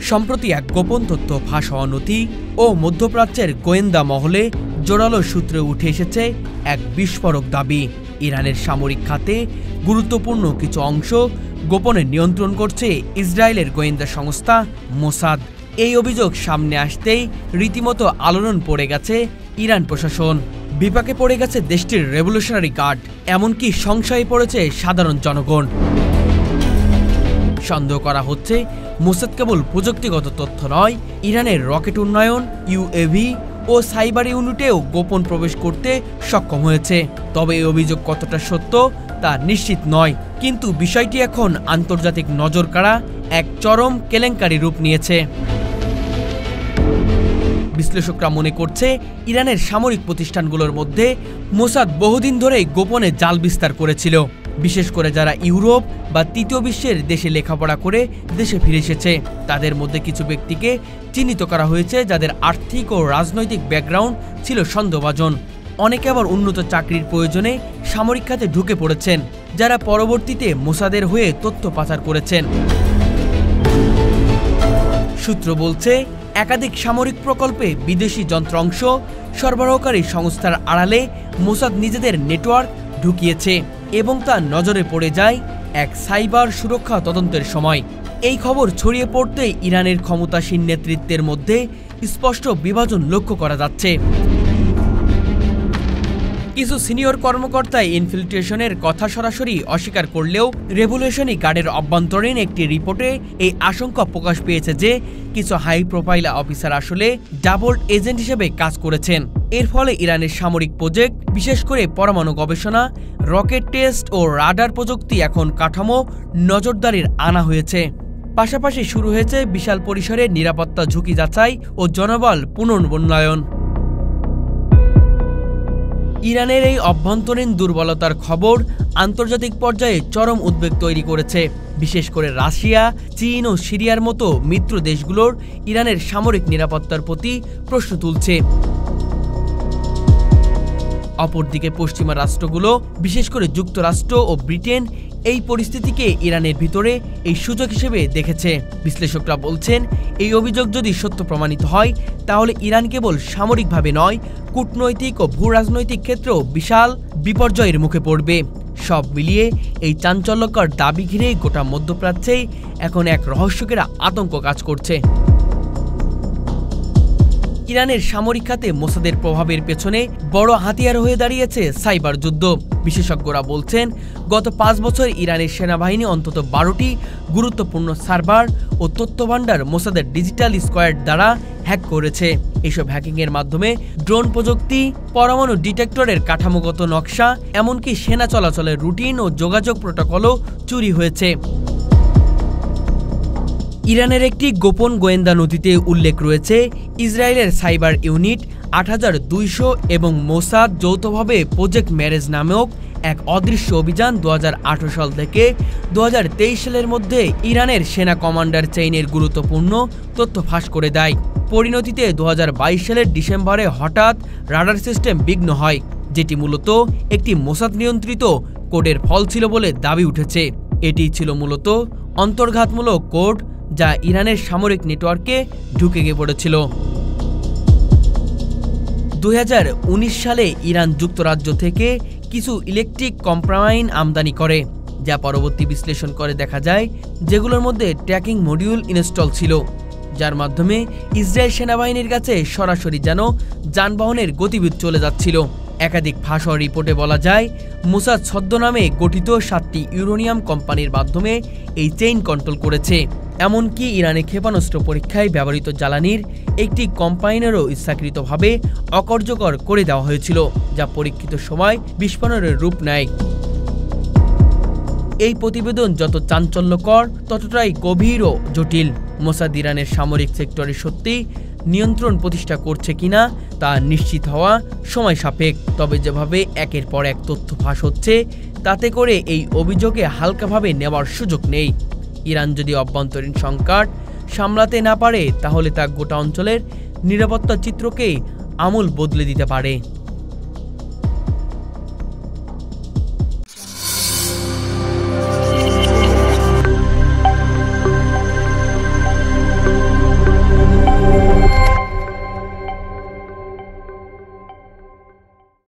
সম্প্রতি এক গোপন তথ্য ফাঁস হওয়া নথি ও মধ্যপ্রাচ্যের গোয়েন্দা মহলে জোরালো সূত্রে উঠে এসেছে এক বিস্ফোরক দাবি। ইরানের সামরিক খাতে গুরুত্বপূর্ণ কিছু অংশ গোপনে নিয়ন্ত্রণ করছে ইসরায়েলের গোয়েন্দা সংস্থা মোসাদ। এই অভিযোগ সামনে আসতেই রীতিমতো আলোড়ন পড়ে গেছে ইরান প্রশাসন। বিপাকে পড়ে গেছে দেশটির রেভলিউশনারি গার্ড, এমনকি সংশয়ে পড়েছে সাধারণ জনগণ। সন্দেহ করা হচ্ছে মোসাদ কেবল প্রযুক্তিগত তথ্য নয়, ইরানের রকেট উন্নয়ন, ইউএভি ও সাইবার ইউনিটেও গোপন প্রবেশ করতে সক্ষম হয়েছে। তবে এই অভিযোগ কতটা সত্য তা নিশ্চিত নয়, কিন্তু বিষয়টি এখন আন্তর্জাতিক নজর কাড়া এক চরম কেলেঙ্কারি রূপ নিয়েছে। বিশ্লেষকরা মনে করছে ইরানের সামরিক প্রতিষ্ঠানগুলোর মধ্যে মোসাদ বহুদিন ধরেই গোপনে জাল বিস্তার করেছিল, বিশেষ করে যারা ইউরোপ বা তৃতীয় বিশ্বের দেশে লেখাপড়া করে দেশে ফিরে এসেছে। তাদের মধ্যে কিছু ব্যক্তিকে চিহ্নিত করা হয়েছে যাদের আর্থিক ও রাজনৈতিক ব্যাকগ্রাউন্ড ছিল সন্দেহভাজন। অনেকে আবার উন্নত চাকরির প্রয়োজনে সামরিক খাতে ঢুকে পড়েছেন, যারা পরবর্তীতে মোসাদের হয়ে তথ্য পাচার করেছেন। সূত্র বলছে একাধিক সামরিক প্রকল্পে বিদেশি যন্ত্রাংশ সরবরাহকারী সংস্থার আড়ালে মোসাদ নিজেদের নেটওয়ার্ক ঢুকিয়েছে এবং তা নজরে পড়ে যায় এক সাইবার সুরক্ষা তদন্তের সময়। এই খবর ছড়িয়ে পড়তেই ইরানের ক্ষমতাসীন নেতৃত্বের মধ্যে স্পষ্ট বিভাজন লক্ষ্য করা যাচ্ছে। কিছু সিনিয়র কর্মকর্তা ইনফিল্ট্রেশনের কথা সরাসরি অস্বীকার করলেও রেভলিউশনারি গার্ডের অভ্যন্তরীণ একটি রিপোর্টে এই আশঙ্কা প্রকাশ পেয়েছে যে কিছু হাই প্রোফাইল অফিসার আসলে ডাবল এজেন্ট হিসেবে কাজ করেছেন। এর ফলে ইরানের সামরিক প্রজেক্ট, বিশেষ করে পরমাণু গবেষণা, রকেট টেস্ট ও রাডার প্রযুক্তি এখন কাঠামো নজরদারির আনা হয়েছে। পাশাপাশি শুরু হয়েছে বিশাল পরিসরের নিরাপত্তা ঝুঁকি যাচাই ও জনবল পুনর্মূল্যায়ন। ইরানের এই অভ্যন্তরীণ দুর্বলতার খবর আন্তর্জাতিক পর্যায়ে চরম উদ্বেগ তৈরি করেছে। বিশেষ করে রাশিয়া, চীন ও সিরিয়ার মতো মিত্র দেশগুলোর ইরানের সামরিক নিরাপত্তার প্রতি প্রশ্ন তুলছে। অপরদিকে পশ্চিমা রাষ্ট্রগুলো, বিশেষ করে যুক্তরাষ্ট্র ও ব্রিটেন, এই পরিস্থিতিকে ইরানের ভিতরে এই সুযোগ হিসেবে দেখেছে। বিশ্লেষকরা বলছেন এই অভিযোগ যদি সত্য প্রমাণিত হয় তাহলে ইরান কেবল সামরিকভাবে নয়, কূটনৈতিক ও ভূ রাজনৈতিক ক্ষেত্রেও বিশাল বিপর্যয়ের মুখে পড়বে। সব মিলিয়ে এই চাঞ্চল্যকর দাবি ঘিরে গোটা মধ্যপ্রাচ্যেই এখন এক রহস্যকেরা আতঙ্ক কাজ করছে। ইরানের সামরিক খাতে মোসাদের প্রভাবের পেছনে বড় হাতিয়ার হয়ে দাঁড়িয়েছে সাইবার যুদ্ধ। বিশেষজ্ঞরা বলছেন গত 5 বছর ইরানের সেনাবাহিনী অন্তত 12টি গুরুত্বপূর্ণ সার্ভার ও তথ্যভাণ্ডার মোসাদের ডিজিটাল স্কোয়াড দ্বারা হ্যাক করেছে। এসব হ্যাকিংয়ের মাধ্যমে ড্রোন প্রযুক্তি, পরমাণু ডিটেক্টরের কাঠামোগত নকশা, এমনকি সেনা চলাচলের রুটিন ও যোগাযোগ প্রোটোকলও চুরি হয়েছে। ইরানের একটি গোপন গোয়েন্দা নথিতে উল্লেখ রয়েছে ইসরায়েলের সাইবার ইউনিট 8200 এবং মোসাদ যৌথভাবে প্রজেক্ট ম্যারেজ নামক এক অদৃশ্য অভিযান 2018 সাল থেকে 2023 সালের মধ্যে ইরানের সেনা কমান্ডার চেইনের গুরুত্বপূর্ণ তথ্য ফাঁস করে দেয়। পরিণতিতে 2022 সালের ডিসেম্বরে হঠাৎ রাডার সিস্টেম বিঘ্ন হয়, যেটি মূলত একটি মোসাদ নিয়ন্ত্রিত কোডের ফল ছিল বলে দাবি উঠেছে। এটি ছিল মূলত অন্তর্ঘাতমূলক কোড যা ইরানের সামরিক নেটওয়ার্কে ঢুকে গিয়ে পড়েছিল। 2019 সালে ইরান যুক্তরাজ্য থেকে কিছু ইলেকট্রিক কম্প্রামাইন আমদানি করে, যা পরবর্তী বিশ্লেষণ করে দেখা যায় যেগুলোর মধ্যে ট্র্যাকিং মডিউল ইনস্টল ছিল, যার মাধ্যমে ইসরায়েল সেনাবাহিনীর কাছে সরাসরি যেন যানবাহনের গতিবিধি চলে যাচ্ছিল। একাধিক ফাঁস হওয়া রিপোর্টে বলা যায় মোসাদ ছদ্মনামে গঠিত 7টি ইউরেনিয়াম কোম্পানির মাধ্যমে এই চেইন কন্ট্রোল করেছে। এমনকি ইরানে ক্ষেপণাস্ত্র পরীক্ষায় ব্যবহৃত জ্বালানির একটি কম্পাইনারও ইচ্ছাকৃতভাবে অকার্যকর করে দেওয়া হয়েছিল, যা পরীক্ষিত সময় বিস্ফোরণের রূপ নেয়। এই প্রতিবেদন যত চাঞ্চল্যকর ততটাই গভীর ও জটিল। মোসাদ ইরানের সামরিক সেক্টরে সত্যি নিয়ন্ত্রণ প্রতিষ্ঠা করছে কিনা তা নিশ্চিত হওয়া সময় সাপেক্ষ। তবে যেভাবে একের পর এক তথ্য ফাঁস হচ্ছে তাতে করে এই অভিযোগে হালকাভাবে নেওয়ার সুযোগ নেই। ইরান যদি অভ্যন্তরীণ সংকট সামলাতে না পারে তাহলে তা গোটা অঞ্চলের নিরাপত্তা চিত্রকে আমূল বদলে দিতে পারে।